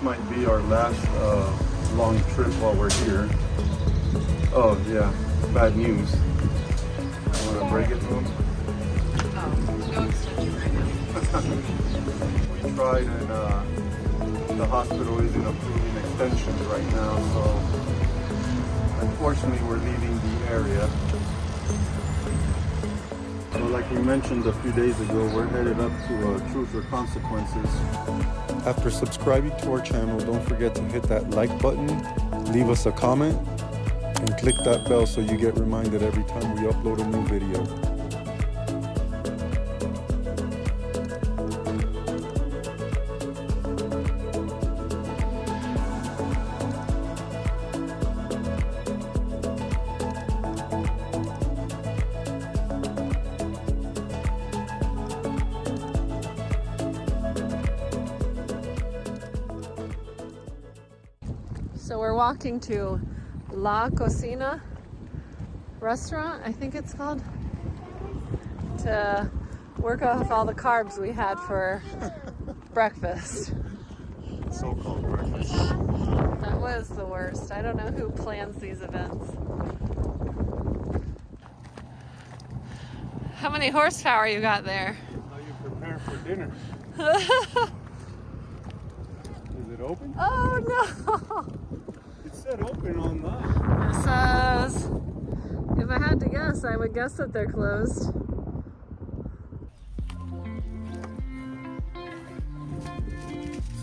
might be our last long trip while we're here. Oh yeah, bad news. I want to break it to him. Oh, no extension right now. We tried and the hospital isn't approving extensions right now, so unfortunately we're leaving the area. So like we mentioned a few days ago, we're headed up to Truth or Consequences. After subscribing to our channel, don't forget to hit that like button, leave us a comment, and click that bell so you get reminded every time we upload a new video. So we're walking to La Cocina restaurant, I think it's called, to work off all the carbs we had for breakfast. So-called breakfast. That was the worst. I don't know who plans these events. How many horsepower you got there? How you prepare for dinner? Is it open? Oh no! It said open online. It says, if I had to guess, I would guess that they're closed.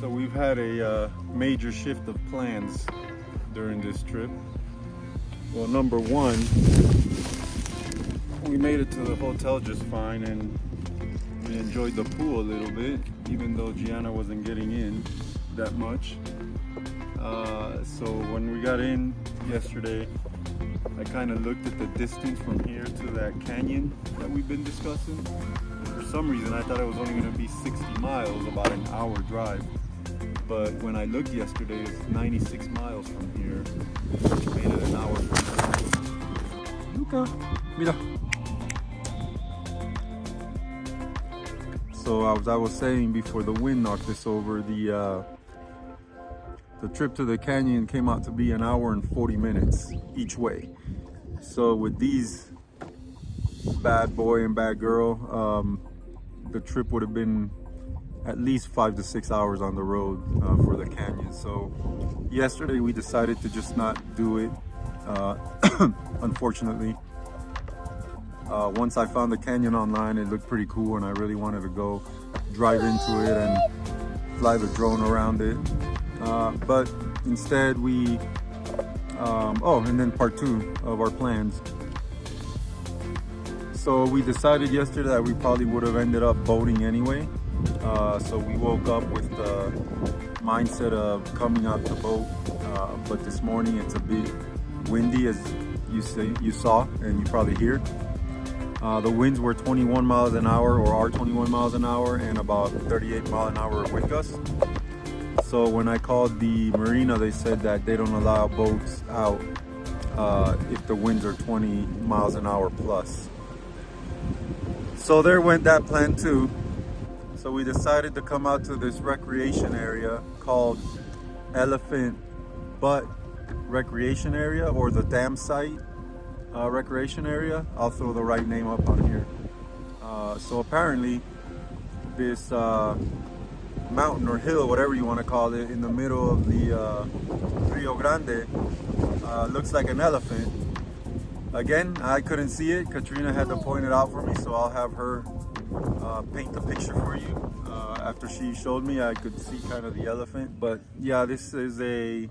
So we've had a major shift of plans during this trip. Well, number one, we made it to the hotel just fine and we enjoyed the pool a little bit, even though Gianna wasn't getting in that much. So when we got in yesterday, I kind of looked at the distance from here to that canyon that we've been discussing. For some reason, I thought it was only going to be 60 miles, about an hour drive. But when I looked yesterday, it's 96 miles from here, which made it an hour from here. Luca, mira. So as I was saying before the wind knocked us over, the trip to the canyon came out to be an hour and 40 minutes each way. So with these bad boy and bad girl, the trip would have been at least 5 to 6 hours on the road for the canyon. So yesterday we decided to just not do it, unfortunately. Once I found the canyon online, it looked pretty cool and I really wanted to go drive into it and fly the drone around it. But instead we, and then part two of our plans. So we decided yesterday that we probably would have ended up boating anyway. So we woke up with the mindset of coming out to boat, but this morning it's a bit windy, as you saw and you probably hear. The winds were 21 miles an hour, or are 21 miles an hour, and about 38 mile an hour wind gusts. So when I called the marina, they said that they don't allow boats out if the winds are 20 miles an hour plus. So there went that plan too. So we decided to come out to this recreation area called Elephant Butte Recreation Area, or the Dam Site Recreation Area. I'll throw the right name up on here. So apparently this mountain or hill, whatever you want to call it, in the middle of the Rio Grande looks like an elephant. Again, I couldn't see it. Katrina had to point it out for me, so I'll have her paint the picture for you. After she showed me, I could see kind of the elephant. But yeah, this is a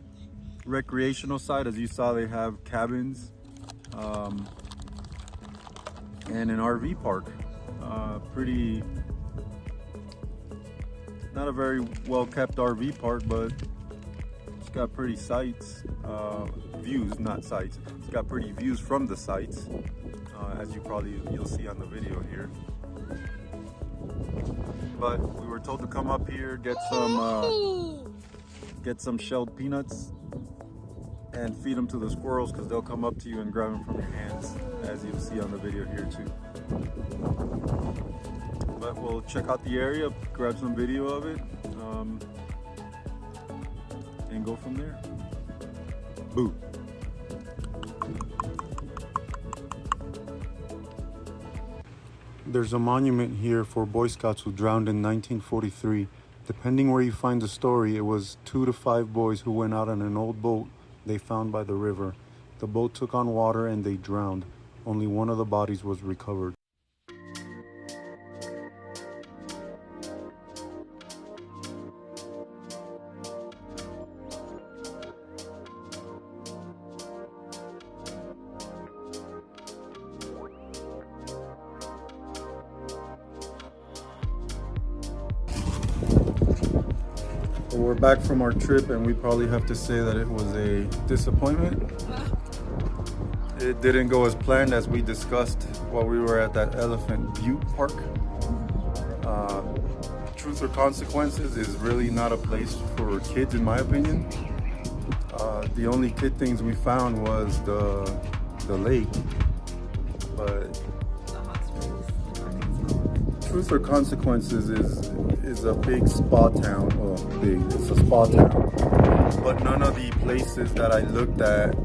recreational site. As you saw, they have cabins and an RV park. Pretty, not a very well kept RV park, but it's got pretty sights, views, not sights. It's got pretty views from the sites, as you'll see on the video here. But we were told to come up here, get some shelled peanuts and feed them to the squirrels, because they'll come up to you and grab them from your hands, as you'll see on the video here too. But we'll check out the area, grab some video of it. and go from there. Boo. There's a monument here for Boy Scouts who drowned in 1943. Depending where you find the story, it was 2 to 5 boys who went out on an old boat they found by the river. The boat took on water and they drowned. Only one of the bodies was recovered. We're back from our trip and we probably have to say that it was a disappointment. It didn't go as planned as we discussed while we were at that Elephant Butte Park. Truth or Consequences is really not a place for kids in my opinion. The only kid things we found was the lake, but Truth or Consequences is a big spa town. Well, big, it's a spa town. But none of the places that I looked at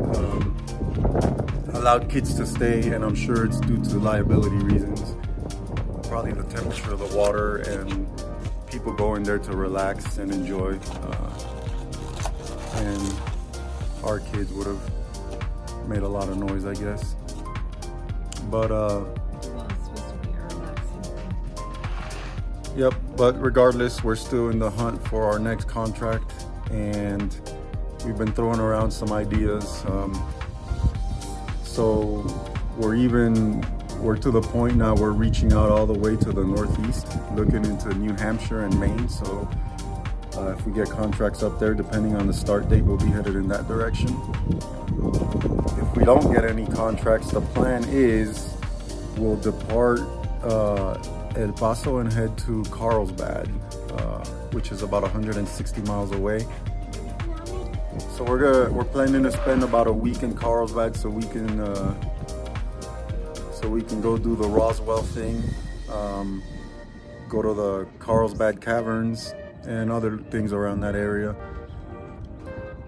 allowed kids to stay, and I'm sure it's due to liability reasons. Probably the temperature of the water and people going there to relax and enjoy. And our kids would have made a lot of noise, I guess. But yep, but regardless, we're still in the hunt for our next contract, and we've been throwing around some ideas. So we're to the point now we're reaching out all the way to the northeast, looking into New Hampshire and Maine. So if we get contracts up there, depending on the start date, we'll be headed in that direction. If we don't get any contracts, the plan is we'll depart El Paso and head to Carlsbad, which is about 160 miles away. So we're planning to spend about a week in Carlsbad so we can go do the Roswell thing, go to the Carlsbad Caverns and other things around that area.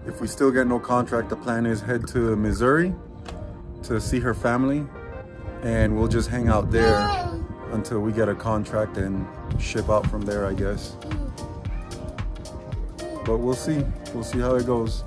If we still get no contract, the plan is head to Missouri to see her family, and we'll just hang out there until we get a contract and ship out from there, I guess. But we'll see how it goes.